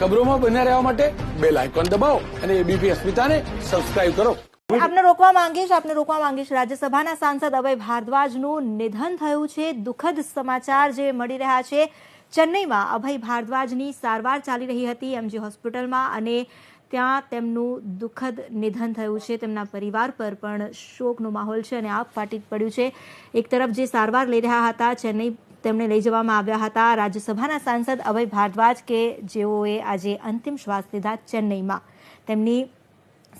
ખબરોમાં બન્યા રહેવા માટે બેલ આઇકોન દબાવો અને એબીપી અસ્મિતાને સબસ્ક્રાઇબ કરો। આપને રોકવા માંગીશ રાજ્યસભાના સાંસદ અભય ભારદ્વાજનું નિધન થયું છે। દુઃખદ સમાચાર જે મળી રહ્યા છે। ચેન્નઈમાં અભય ભારદ્વાજની સારવાર ચાલી રહી હતી એમજી હોસ્પિટલમાં અને ત્યાં તેમનું દુઃખદ નિધન થયું છે। તેમના પરિવાર પર પણ શોકનો માહોલ છે અને આગ ફાટી પડ્યું છે। એક તરફ જે સારવાર લઈ રહ્યા હતા ચેન્નઈ તેમને લઈ જવામાં આવ્યા હતા રાજ્યસભાના સાંસદ અભય ભારદ્વાજ કે જેઓએ આજે અંતિમ શ્વાસ લીધા ચેન્નઈમાં। તેમની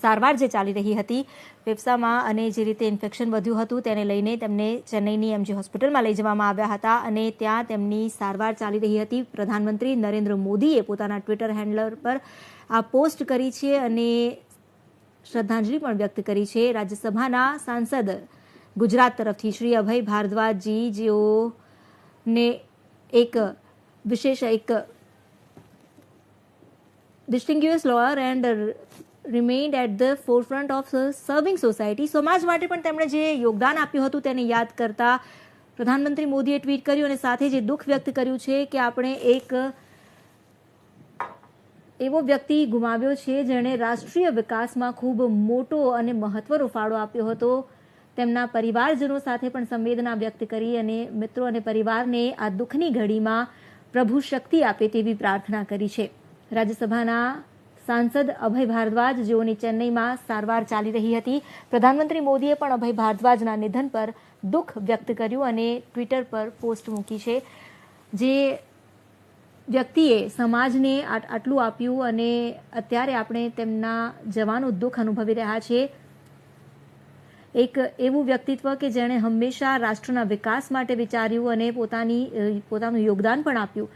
સારવાર જે ચાલી રહી હતી ફેફસામાં અને જે રીતે ઇન્ફેક્શન વધ્યું હતું તેને લઈને તેમને ચેન્નઈની એમજી હોસ્પિટલમાં લઈ જવામાં આવ્યા હતા અને ત્યાં તેમની સારવાર ચાલી રહી હતી। પ્રધાનમંત્રી નરેન્દ્ર મોદીએ પોતાના ટ્વિટર હેન્ડલર પર આ પોસ્ટ કરી છે અને શ્રદ્ધાંજલિ પણ વ્યક્ત કરી છે। રાજ્યસભાના સાંસદ ગુજરાત તરફથી શ્રી અભય ભારદ્વાજજી જેઓને એક વિશેષ distinguished lawyer and remained at the forefront of serving society સમાજ માટે પણ તેમણે જે યોગદાન આપ્યું હતું તેને યાદ કરતા પ્રધાનમંત્રી મોદીએ ટ્વીટ કર્યું અને સાથે જે દુઃખ વ્યક્ત કર્યું છે કે આપણે એક એવો વ્યક્તિ ગુમાવ્યો છે જેણે રાષ્ટ્રીય વિકાસમાં ખૂબ મોટો અને મહત્વનો ફાળો આપ્યો હતો। તેમના પરિવારજનો સાથે પણ સંવેદના વ્યક્ત કરી અને મિત્રો અને પરિવારને આ દુઃખની ઘડીમાં પ્રભુ શક્તિ આપે તેવી પ્રાર્થના કરી છે। રાજ્યસભાના સાંસદ અભય ભારદ્વાજ જેઓની ચેન્નઈમાં સારવાર ચાલી રહી હતી પ્રધાનમંત્રી મોદીએ પણ અભય ભારદ્વાજના નિધન પર દુઃખ વ્યક્ત કર્યું અને ટ્વિટર પર પોસ્ટ મૂકી છે। જે વ્યક્તિએ સમાજને આટલું આપ્યું અને અત્યારે આપણે તેમના જવાનું દુઃખ અનુભવી રહ્યા છીએ। એક એવું વ્યક્તિત્વ કે જેણે હંમેશા રાષ્ટ્રના વિકાસ માટે વિચાર્યું અને પોતાનું યોગદાન પણ આપ્યું।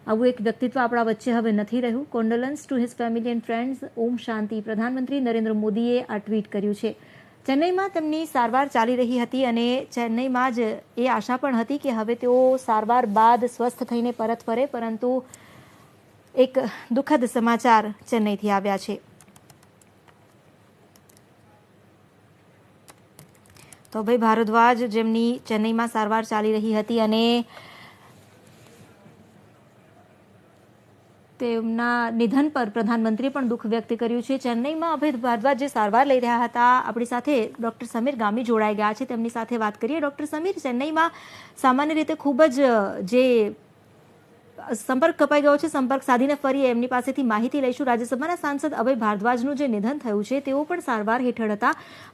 આવું એક વ્યક્તિત્વ આપણા વચ્ચે હવે નથી રહ્યું। Condolence to his family and friends, ઓમ શાંતિ। પ્રધાનમંત્રી નરેન્દ્ર મોદીએ આ ટ્વીટ કર્યું છે। ચેન્નઈમાં તેમની સારવાર ચાલી રહી હતી અને ચેન્નઈમાં જ એ આશા પણ હતી કે હવે તેઓ સારવાર બાદ સ્વસ્થ થઈને પરત ફરે, પરંતુ એક દુઃખદ સમાચાર ચેન્નઈથી આવ્યા છે। તો અભય ભારદ્વાજ જેમની ચેન્નઈમાં સારવાર ચાલી રહી હતી અને તેમના નિધન પર પ્રધાનમંત્રીએ પણ દુઃખ વ્યક્ત કર્યું છે। ચેન્નઈમાં અભય ભારદ્વાજ જે સારવાર લઈ રહ્યા હતા આપણી સાથે ડૉક્ટર સમીર ગામી જોડાઈ ગયા છે, તેમની સાથે વાત કરીએ। ડૉક્ટર સમીર, ચેન્નઈમાં સામાન્ય રીતે ખૂબ જ જે સંપર્ક કપાઈ ગયો છે, સંપર્ક સાધીને ફરી એમની પાસેથી માહિતી લઈશું। રાજ્યસભાના સાંસદ અભય ભારદ્વાજનું જે નિધન થયું છે તેઓ પણ સારવાર હેઠળ હતા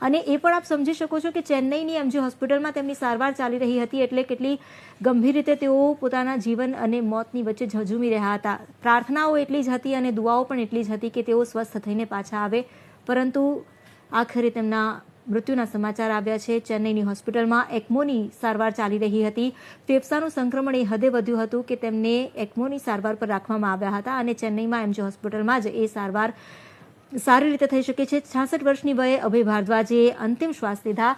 અને એ પણ આપ સમજી શકો છો કે ચેન્નઈની એમજી હોસ્પિટલમાં તેમની સારવાર ચાલી રહી હતી એટલે કેટલી ગંભીર રીતે તેઓ પોતાના જીવન અને મોતની વચ્ચે ઝઝૂમી રહ્યા હતા। પ્રાર્થનાઓ એટલી જ હતી અને દુઆઓ પણ એટલી જ હતી કે તેઓ સ્વસ્થ થઈને પાછા આવે, પરંતુ આખરે તેમના મૃત્યુના સમાચાર આવ્યા છે। ચેન્નઈની હોસ્પિટલમાં એક્મોની સારવાર ચાલી રહી હતી। ફેફસાનું સંક્રમણ એ હદે વધ્યું હતું કે તેમને એક્મોની સારવાર પર રાખવામાં આવ્યા હતા અને ચેન્નઈમાં એમજી હોસ્પિટલમાં જ એ સારવાર સારી રીતે થઈ શકે છે। 66 વર્ષની વયે અભય ભારદ્વાજે અંતિમ શ્વાસ લીધા।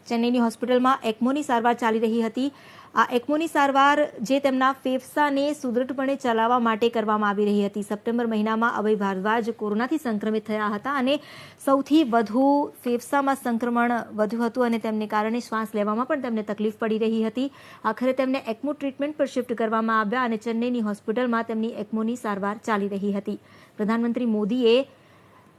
ચેન્નઈની હોસ્પિટલમાં એક્મોની સારવાર ચાલી રહી હતી। આ એક્મોની સારવાર જે તેમના ફેફસાને સુદૃઢપણે ચલાવવા માટે કરવામાં આવી રહી હતી। સપ્ટેમ્બર મહિનામાં અભય ભારદ્વાજ કોરોનાથી સંક્રમિત થયા હતા અને સૌથી વધુ ફેફસામાં સંક્રમણ વધ્યું હતું અને તેમને કારણે શ્વાસ લેવામાં પણ તેમને તકલીફ પડી રહી હતી। આખરે તેમને એક્મો ટ્રીટમેન્ટ પર શિફ્ટ કરવામાં આવ્યા અને ચેન્નઈની હોસ્પિટલમાં તેમની એક્મોની સારવાર ચાલી રહી હતી। પ્રધાનમંત્રી મોદીએ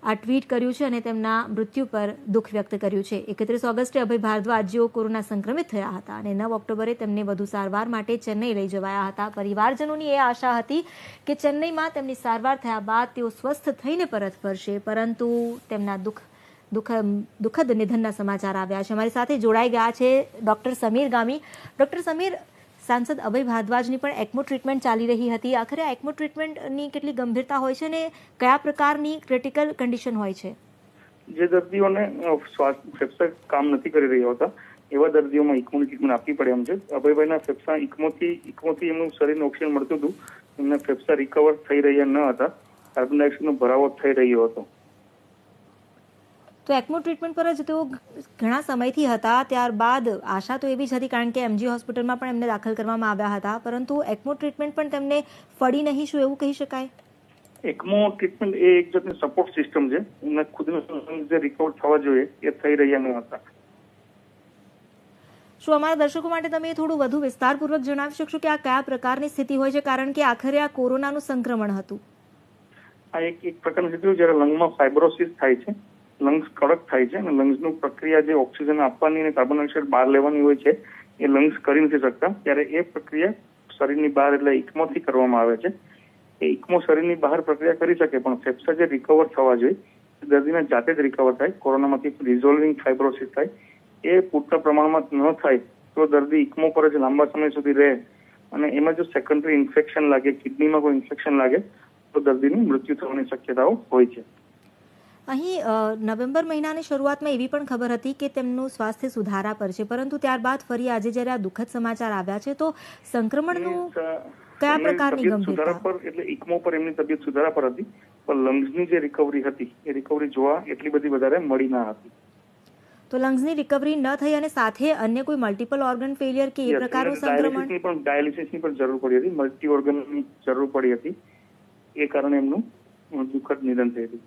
આ ટ્વીટ કર્યું છે અને તેમના મૃત્યુ પર દુઃખ વ્યક્ત કર્યું છે। 31 ઓગસ્ટે અભય ભારદ્વાજ જેઓ કોરોના સંક્રમિત થયા હતા અને 9 ઓક્ટોબરે તેમને વધુ સારવાર માટે ચેન્નઈ લઈ જવાયા હતા। પરિવારજનોની એ આશા હતી કે ચેન્નઈમાં તેમની સારવાર થયા બાદ તેઓ સ્વસ્થ થઈને પરત ફરશે, પરંતુ તેમના દુઃખદ નિધનના સમાચાર આવ્યા છે। અમારી સાથે જોડાઈ ગયા છે ડૉક્ટર સમીર ગામી। ડૉક્ટર સમીર, સાંસદ અભય ભારદ્વાજની પણ એક્મો ટ્રીટમેન્ટ ચાલી રહી હતી। આખરે આ એક્મો ટ્રીટમેન્ટની કેટલી ગંભીરતા હોય છે અને કયા પ્રકારની ક્રિટિકલ કન્ડિશન હોય છે? જે દર્દીઓને ફેફસા કામ નથી કરી રહ્યા હોતા એવા દર્દીઓમાં ઇકોની ટ્રીટમેન્ટ આપવી પડે એમ છે। અભયભાઈના ફેફસા ઇકોથી એમનું શરીરને ઓક્સિજન મળતું હતું, એમના ફેફસા રિકવર થઈ રહ્યા ન હતા, કાર્બન ડાયોક્સાઇડનો ભરાવો થઈ રહ્યો હતો। તો એક્મો ટ્રીટમેન્ટ પર જ તેઓ ઘણા સમયથી હતા, ત્યારબાદ આશા તો એવી જ હતી કારણ કે એમજી હોસ્પિટલમાં પણ એમને દાખલ કરવામાં આવ્યા હતા, પરંતુ એક્મો ટ્રીટમેન્ટ પણ તેમને ફળી નહીં, શું એવું કહી શકાય? એક્મો ટ્રીટમેન્ટ એ એક જાતની સપોર્ટ સિસ્ટમ છે, એમને ખુદનું જે રિકવર થવા જોઈએ એ થઈ રહ્યા ન હતા। શું અમારા દર્શકો માટે તમે થોડું વધુ વિસ્તારપૂર્વક જણાવી શકશો કે આ કયા પ્રકારની સ્થિતિ હોય છે, કારણ કે આખરે આ કોરોનાનું સંક્રમણ હતું? આ એક પ્રકારની સ્થિતિ હોય જ્યારે લંગમાં ફાઇબ્રોસિસ થાય છે, લંગ્સ કડક થાય છે અને લંગ્સનું પ્રક્રિયા જે ઓક્સિજન આપવાની અને કાર્બન ડાયોક્સાઇડ બહાર લેવાની હોય છે એ લંગ્સ કરી નથી શકતા, ત્યારે એ પ્રક્રિયા શરીરની બહાર એટલે ઇકમોથી કરવામાં આવે છે. એ ઇકમો શરીરની બહાર પ્રક્રિયા કરી શકે, પણ ફેફસા જે રિકવર થવા જોઈએ દર્દીને જાતે જ રિકવર થાય, કોરોનામાંથી રિઝોલ્વિંગ ફાઇબ્રોસિસ થાય, એ પૂરતા પ્રમાણમાં ન થાય તો દર્દી ઇકમો પર જ લાંબા સમય સુધી રહે અને એમાં જો સેકન્ડરી ઇન્ફેક્શન લાગે, કિડનીમાં કોઈ ઇન્ફેક્શન લાગે તો દર્દીનું મૃત્યુ થવાની શક્યતાઓ હોય છે. અહીં નવેમ્બર મહિનાની શરૂઆતમાં એવી પણ ખબર હતી કે તેમનું સ્વાસ્થ્ય સુધારા પર છે, પરંતુ ત્યારબાદ ફરી આજે જ્યારે આ દુઃખદ સમાચાર આવ્યા છે તો સંક્રમણનું કયા પ્રકારની ગંભીરતા? પર એટલે ઇકમો પર એમની તબિયત સુધારા પર હતી, પણ લંગ્સની જે રિકવરી હતી એ રિકવરી જોવા એટલી બધી વધારે મળી ના હતી. તો લંગ્સની રિકવરી ન થઈ અને સાથે અન્ય કોઈ મલ્ટિપલ ઓર્ગન ફેલિયર કે એ પ્રકારનું સંક્રમણ? ડાયાલિસિસની પણ જરૂર પડી હતી, મલ્ટી ઓર્ગનની જરૂર પડી હતી, એ કારણે એમનું દુઃખદ નિધન થયું હતું.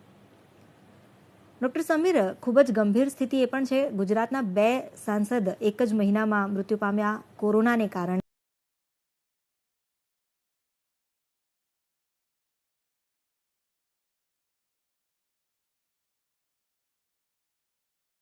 ડોક્ટર સમીર, ખૂબ જ ગંભીર સ્થિતિ એ પણ છે. ગુજરાતના 2 સાંસદ એક જ મહિનામાં મૃત્યુ પામ્યા કોરોનાને કારણે.